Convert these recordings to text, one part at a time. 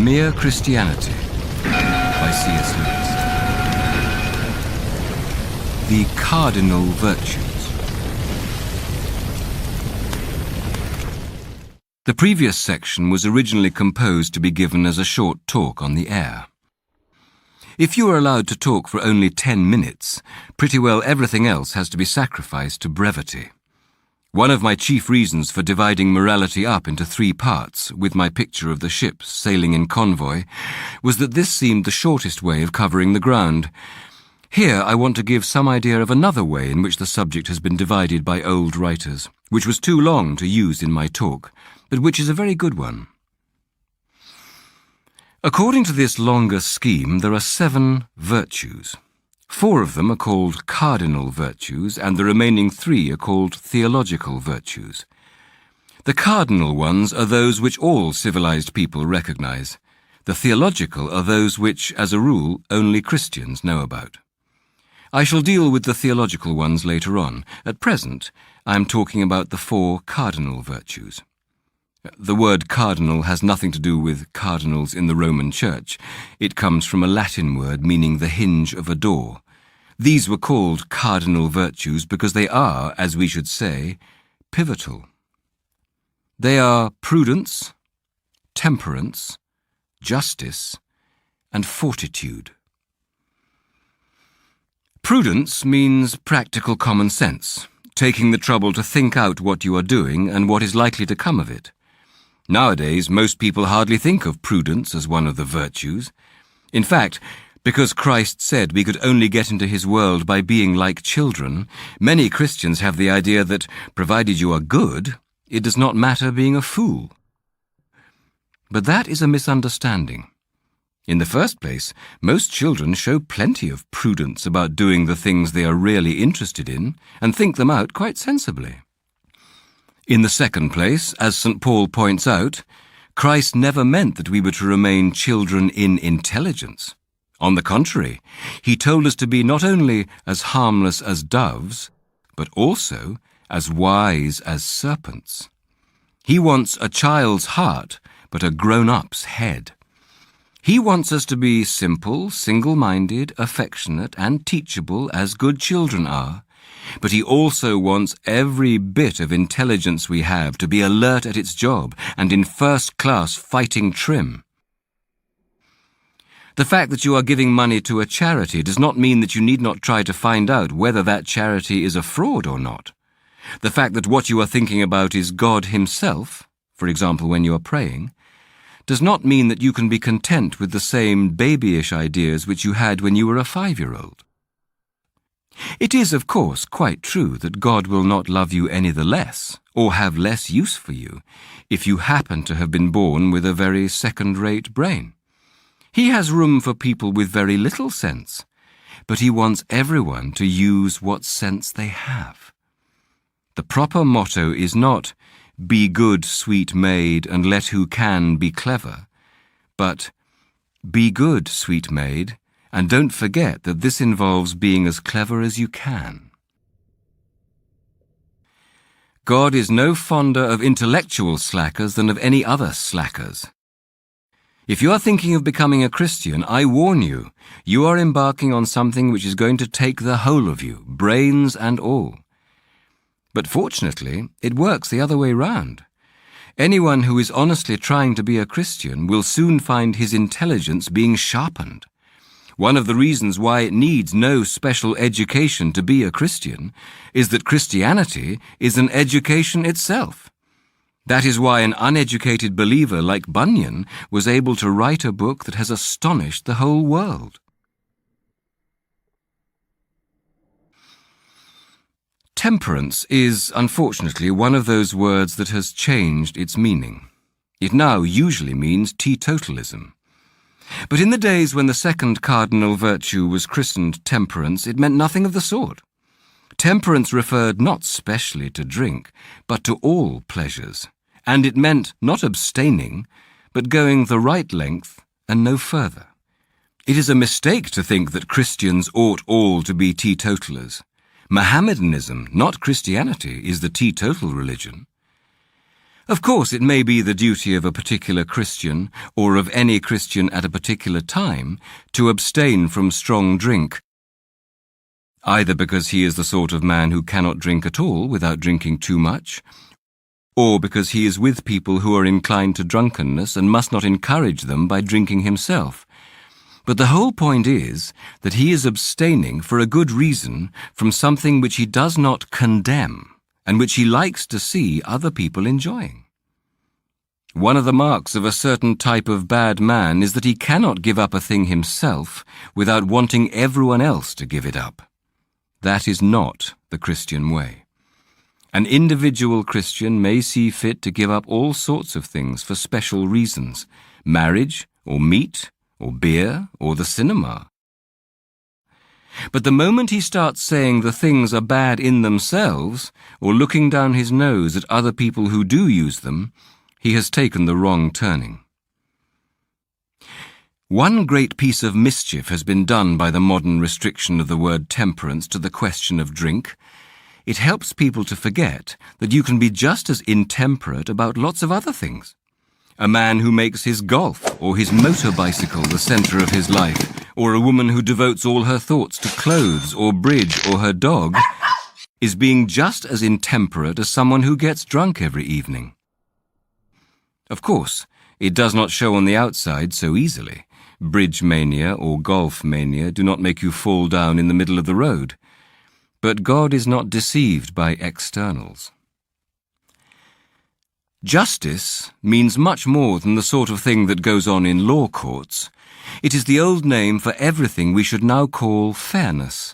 Mere Christianity by C.S. Lewis. The Cardinal Virtues. The previous section was originally composed to be given as a short talk on the air. If you are allowed to talk for only 10 minutes, pretty well everything else has to be sacrificed to brevity. One of my chief reasons for dividing morality up into 3 parts, with my picture of the ships sailing in convoy, was that this seemed the shortest way of covering the ground. Here I want to give some idea of another way in which the subject has been divided by old writers, which was too long to use in my talk, but which is a very good one. According to this longer scheme, there are 7 virtues. 4 of them are called cardinal virtues, and the remaining 3 are called theological virtues. The cardinal ones are those which all civilized people recognize. The theological are those which, as a rule, only Christians know about. I shall deal with the theological ones later on. At present, I am talking about the 4 cardinal virtues. The word cardinal has nothing to do with cardinals in the Roman Church. It comes from a Latin word meaning the hinge of a door. These were called cardinal virtues because they are, as we should say, pivotal. They are prudence, temperance, justice, and fortitude. Prudence means practical common sense, taking the trouble to think out what you are doing and what is likely to come of it. Nowadays, most people hardly think of prudence as one of the virtues. In fact, because Christ said we could only get into his world by being like children, many Christians have the idea that, provided you are good, it does not matter being a fool. But that is a misunderstanding. In the first place, most children show plenty of prudence about doing the things they are really interested in and think them out quite sensibly. In the second place, as St. Paul points out, Christ never meant that we were to remain children in intelligence. On the contrary, he told us to be not only as harmless as doves, but also as wise as serpents. He wants a child's heart, but a grown-up's head. He wants us to be simple, single-minded, affectionate, and teachable as good children are, but he also wants every bit of intelligence we have to be alert at its job and in first-class fighting trim. The fact that you are giving money to a charity does not mean that you need not try to find out whether that charity is a fraud or not. The fact that what you are thinking about is God himself, for example when you are praying, does not mean that you can be content with the same babyish ideas which you had when you were a 5-year-old. It is, of course, quite true that God will not love you any the less, or have less use for you, if you happen to have been born with a very second-rate brain. He has room for people with very little sense, but he wants everyone to use what sense they have. The proper motto is not, "Be good, sweet maid, and let who can be clever," but, "Be good, sweet maid, and don't forget that this involves being as clever as you can." God is no fonder of intellectual slackers than of any other slackers. If you are thinking of becoming a Christian, I warn you, you are embarking on something which is going to take the whole of you, brains and all. But fortunately, it works the other way round. Anyone who is honestly trying to be a Christian will soon find his intelligence being sharpened. One of the reasons why it needs no special education to be a Christian is that Christianity is an education itself. That is why an uneducated believer like Bunyan was able to write a book that has astonished the whole world. Temperance is, unfortunately, one of those words that has changed its meaning. It now usually means teetotalism. But in the days when the second cardinal virtue was christened temperance, it meant nothing of the sort. Temperance referred not specially to drink, but to all pleasures, and it meant not abstaining, but going the right length and no further. It is a mistake to think that Christians ought all to be teetotalers. Mohammedanism, not Christianity, is the teetotal religion. Of course, it may be the duty of a particular Christian, or of any Christian at a particular time, to abstain from strong drink, either because he is the sort of man who cannot drink at all without drinking too much, or because he is with people who are inclined to drunkenness and must not encourage them by drinking himself. But the whole point is that he is abstaining for a good reason from something which he does not condemn and which he likes to see other people enjoying. One of the marks of a certain type of bad man is that he cannot give up a thing himself without wanting everyone else to give it up. That is not the Christian way. An individual Christian may see fit to give up all sorts of things for special reasons, marriage or meat or beer or the cinema. But the moment he starts saying the things are bad in themselves, or looking down his nose at other people who do use them, he has taken the wrong turning. One great piece of mischief has been done by the modern restriction of the word temperance to the question of drink. It helps people to forget that you can be just as intemperate about lots of other things. A man who makes his golf or his motor bicycle the centre of his life, or a woman who devotes all her thoughts to clothes or bridge or her dog, is being just as intemperate as someone who gets drunk every evening. Of course, it does not show on the outside so easily. Bridge mania or golf mania do not make you fall down in the middle of the road. But God is not deceived by externals. Justice means much more than the sort of thing that goes on in law courts. It is the old name for everything we should now call fairness.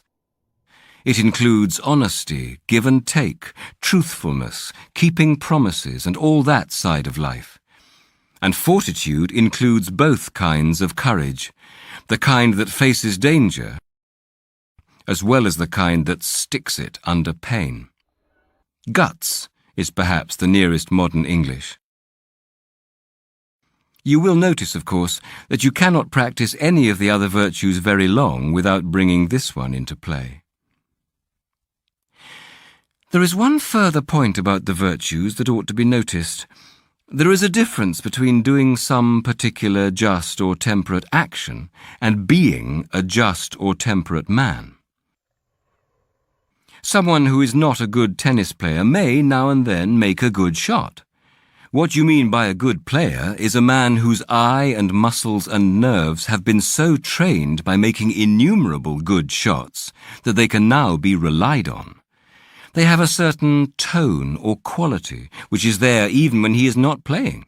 It includes honesty, give and take, truthfulness, keeping promises, and all that side of life. And fortitude includes both kinds of courage, the kind that faces danger, as well as the kind that sticks it under pain. Guts is perhaps the nearest modern English. You will notice, of course, that you cannot practice any of the other virtues very long without bringing this one into play. There is one further point about the virtues that ought to be noticed. There is a difference between doing some particular just or temperate action and being a just or temperate man. Someone who is not a good tennis player may now and then make a good shot. What you mean by a good player is a man whose eye and muscles and nerves have been so trained by making innumerable good shots that they can now be relied on. They have a certain tone or quality which is there even when he is not playing,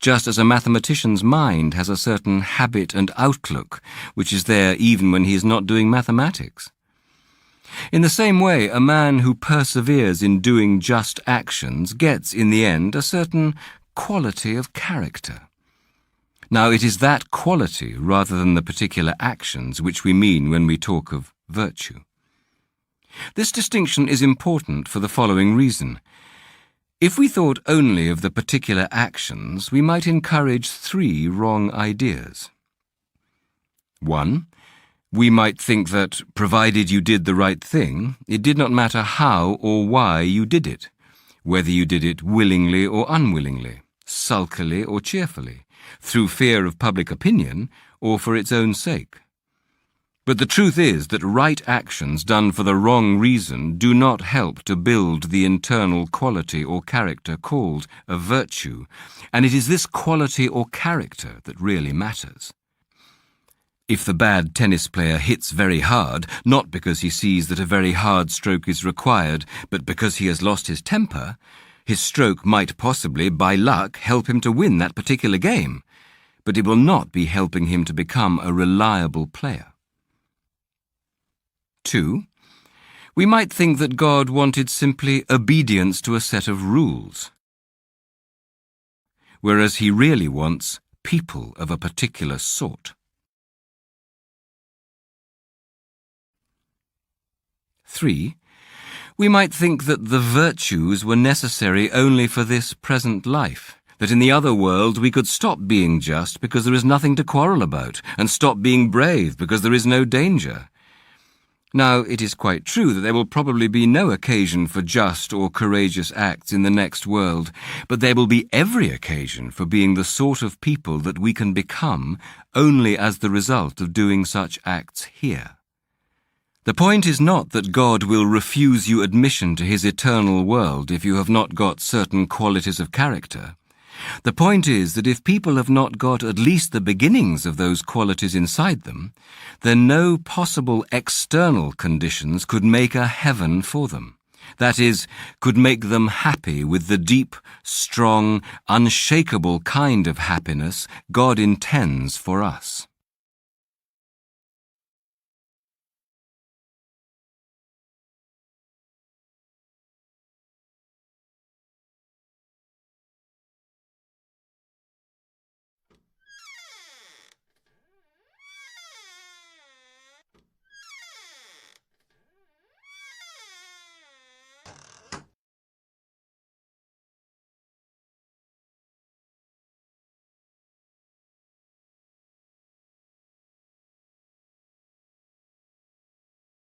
just as a mathematician's mind has a certain habit and outlook which is there even when he is not doing mathematics. In the same way, a man who perseveres in doing just actions gets, in the end, a certain quality of character. Now, it is that quality, rather than the particular actions, which we mean when we talk of virtue. This distinction is important for the following reason. If we thought only of the particular actions, we might encourage three wrong ideas. 1. We might think that, provided you did the right thing, it did not matter how or why you did it, whether you did it willingly or unwillingly, sulkily or cheerfully, through fear of public opinion or for its own sake. But the truth is that right actions done for the wrong reason do not help to build the internal quality or character called a virtue, and it is this quality or character that really matters. If the bad tennis player hits very hard, not because he sees that a very hard stroke is required, but because he has lost his temper, his stroke might possibly, by luck, help him to win that particular game, but it will not be helping him to become a reliable player. 2. We might think that God wanted simply obedience to a set of rules, whereas he really wants people of a particular sort. 3. We might think that the virtues were necessary only for this present life, that in the other world we could stop being just because there is nothing to quarrel about, and stop being brave because there is no danger. Now, it is quite true that there will probably be no occasion for just or courageous acts in the next world, but there will be every occasion for being the sort of people that we can become only as the result of doing such acts here. The point is not that God will refuse you admission to his eternal world if you have not got certain qualities of character. The point is that if people have not got at least the beginnings of those qualities inside them, then no possible external conditions could make a heaven for them. That is, could make them happy with the deep, strong, unshakable kind of happiness God intends for us.